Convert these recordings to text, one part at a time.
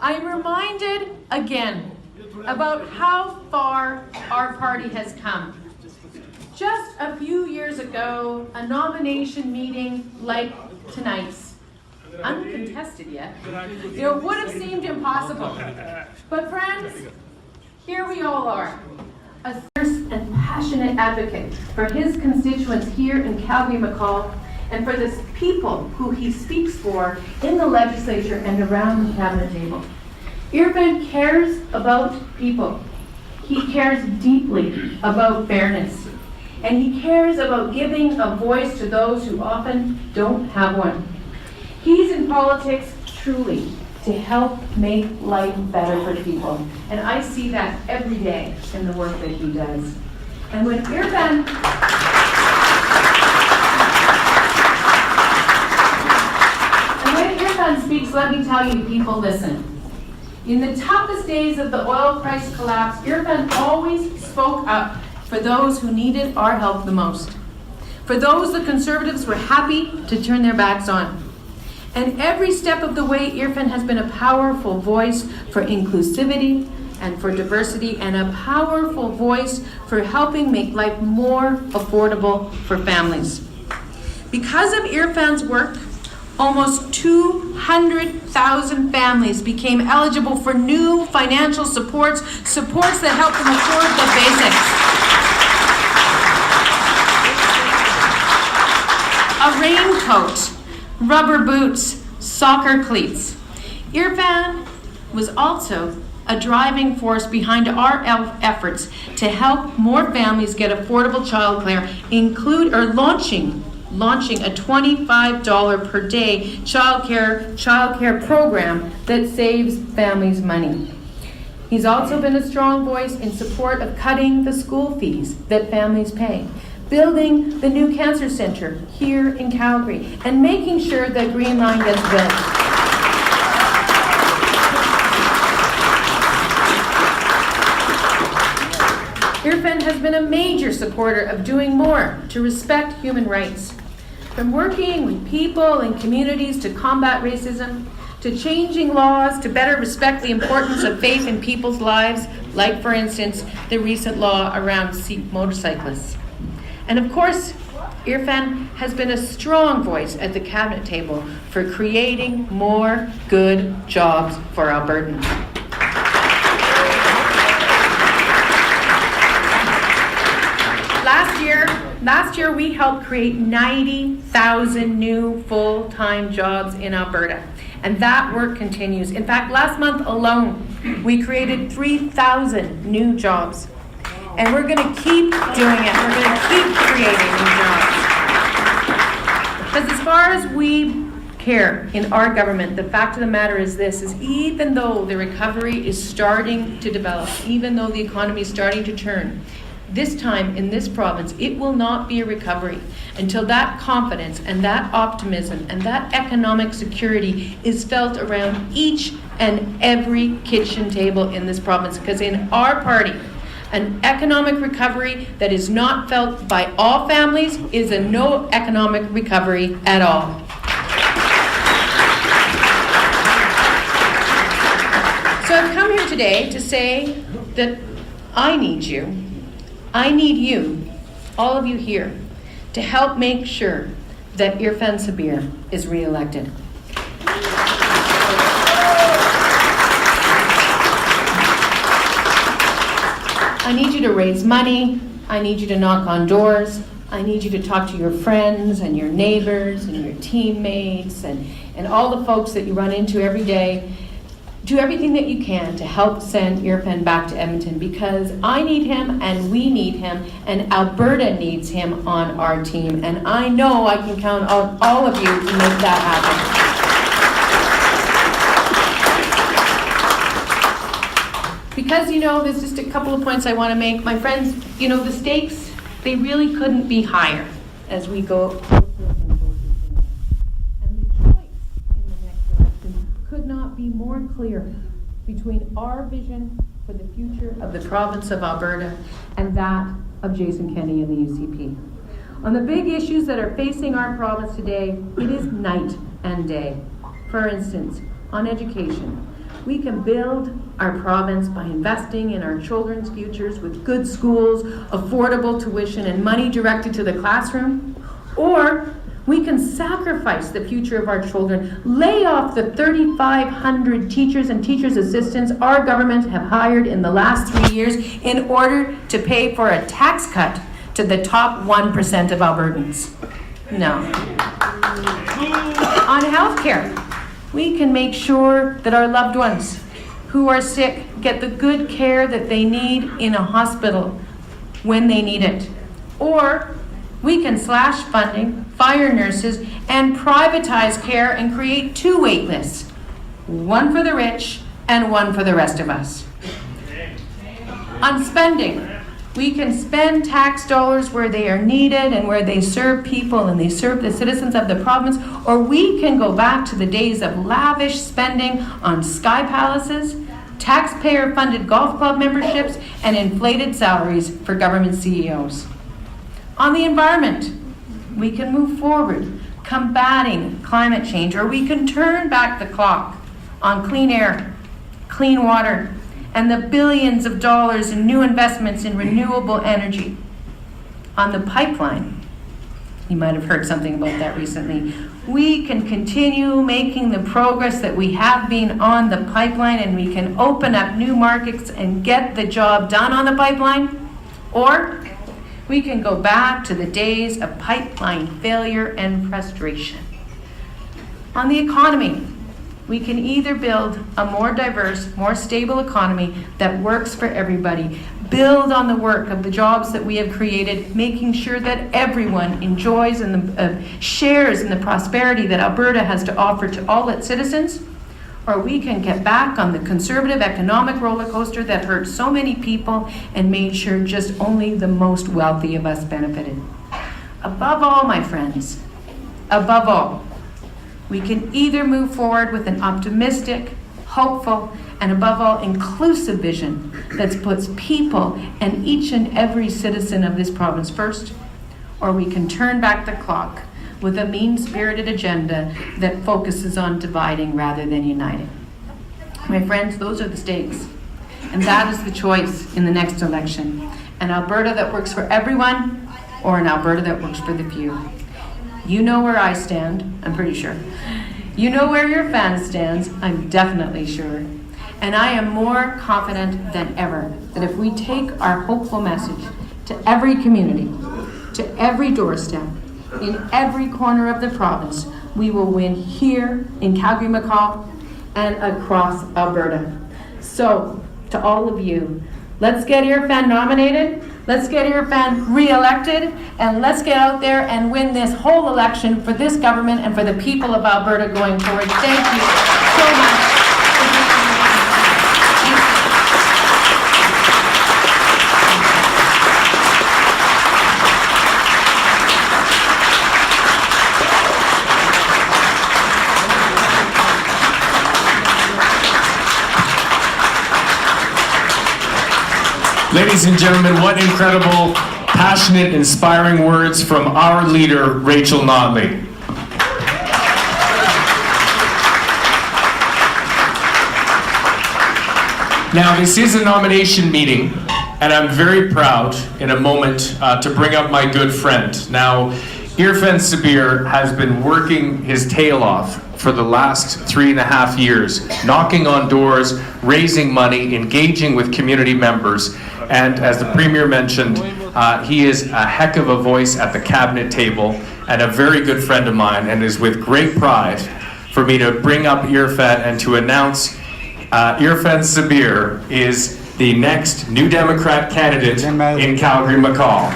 I'm reminded again about how far our party has come. Just a few years ago, a nomination meeting like tonight's, uncontested yet, would have seemed impossible. But friends, here we all are, a fierce and passionate advocate for his constituents here in Calgary-McCall and for the people who he speaks for in the legislature and around the cabinet table. Irfan cares about people. He cares deeply about fairness. And he cares about giving a voice to those who often don't have one. He's in politics truly to help make life better for people. And I see that every day in the work that he does. And when Irfan speaks, let me tell you, people listen. In the toughest days of the oil price collapse, Irfan always spoke up for those who needed our help the most. For those the Conservatives were happy to turn their backs on. And every step of the way, Irfan has been a powerful voice for inclusivity and for diversity, and a powerful voice for helping make life more affordable for families. Because of Irfan's work, almost 200,000 families became eligible for new financial supports that help them afford the basics. A raincoat, rubber boots, soccer cleats. Irfan was also a driving force behind our efforts to help more families get affordable childcare, launching a $25 per day childcare program that saves families money. He's also been a strong voice in support of cutting the school fees that families pay, building the new cancer center here in Calgary, and making sure that Green Line gets built. Irfan has been a major supporter of doing more to respect human rights. From working with people and communities to combat racism, to changing laws to better respect the importance of faith in people's lives, like, for instance, the recent law around Sikh motorcyclists. And of course, Irfan has been a strong voice at the cabinet table for creating more good jobs for Albertans. Last year, we helped create 90,000 new full-time jobs in Alberta, and that work continues. In fact, last month alone, we created 3,000 new jobs, and we're going to keep doing it. We're going to keep creating new jobs. Because as far as we care in our government, the fact of the matter is this, is even though the recovery is starting to develop, even though the economy is starting to turn, this time in this province, it will not be a recovery until that confidence and that optimism and that economic security is felt around each and every kitchen table in this province. Because in our party, an economic recovery that is not felt by all families is a no economic recovery at all. So I've come here today to say that I need you. I need you, all of you here, to help make sure that Irfan Sabir is re-elected. I need you to raise money. I need you to knock on doors. I need you to talk to your friends and your neighbors and your teammates and all the folks that you run into every day. Do everything that you can to help send Irfan back to Edmonton, because I need him and we need him and Alberta needs him on our team. And I know I can count on all of you to make that happen. Because, there's just a couple of points I want to make. My friends, the stakes, they really couldn't be higher as we go. Be more clear between our vision for the future of the province of Alberta and that of Jason Kenney and the UCP. On the big issues that are facing our province today, it is night and day. For instance, on education, We can build our province by investing in our children's futures with good schools, affordable tuition, and money directed to the classroom. Or we can sacrifice the future of our children, lay off the 3,500 teachers and teachers' assistants our government have hired in the last 3 years in order to pay for a tax cut to the top 1% of Albertans. No. On healthcare, we can make sure that our loved ones who are sick get the good care that they need in a hospital when they need it. Or we can slash funding, fire nurses, and privatize care and create 2 wait lists, one for the rich and one for the rest of us. On spending, we can spend tax dollars where they are needed and where they serve people and they serve the citizens of the province, or we can go back to the days of lavish spending on sky palaces, taxpayer-funded golf club memberships, and inflated salaries for government CEOs. On the environment, we can move forward combating climate change, or we can turn back the clock on clean air, clean water, and the billions of dollars in new investments in renewable energy. On the pipeline, you might have heard something about that recently, we can continue making the progress that we have been on the pipeline, and we can open up new markets and get the job done on the pipeline. Or we can go back to the days of pipeline failure and frustration. On the economy, we can either build a more diverse, more stable economy that works for everybody, build on the work of the jobs that we have created, making sure that everyone enjoys and shares in the prosperity that Alberta has to offer to all its citizens, or we can get back on the conservative economic roller coaster that hurt so many people and made sure just only the most wealthy of us benefited. Above all, my friends, above all, we can either move forward with an optimistic, hopeful, and above all, inclusive vision that puts people and each and every citizen of this province first, or we can turn back the clock with a mean-spirited agenda that focuses on dividing rather than uniting. My friends, those are the stakes. And that is the choice in the next election. An Alberta that works for everyone, or an Alberta that works for the few. You know where I stand, I'm pretty sure. You know where Irfan stands, I'm definitely sure. And I am more confident than ever that if we take our hopeful message to every community, to every doorstep, in every corner of the province, we will win here in Calgary-McCall and across Alberta. So, to all of you, let's get Irfan nominated, let's get Irfan re-elected, and let's get out there and win this whole election for this government and for the people of Alberta going forward. Thank you so much. Ladies and gentlemen, what incredible, passionate, inspiring words from our leader, Rachel Notley. Now, this is a nomination meeting, and I'm very proud in a moment to bring up my good friend. Now, Irfan Sabir has been working his tail off for the last 3.5 years, knocking on doors, raising money, engaging with community members, and as the Premier mentioned, he is a heck of a voice at the cabinet table and a very good friend of mine, and is with great pride for me to bring up Irfan and to announce Irfan Sabir is the next New Democrat candidate in Calgary-McCall.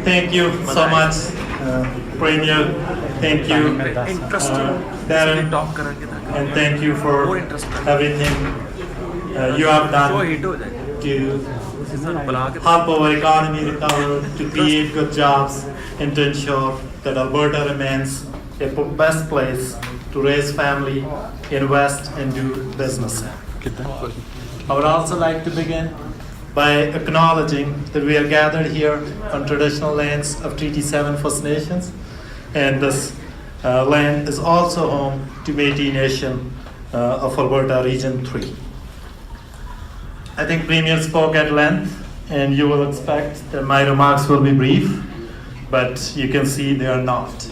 Thank you so much, Premier. Thank you, Darren, and thank you for everything you have done to help our economy recover, to create good jobs, and to ensure that Alberta remains a best place to raise family, invest, and do business. I would also like to begin by acknowledging that we are gathered here on traditional lands of Treaty 7 First Nations, and this land is also home to Métis Nation of Alberta Region 3. I think Premier spoke at length, and you will expect that my remarks will be brief, but you can see they are not.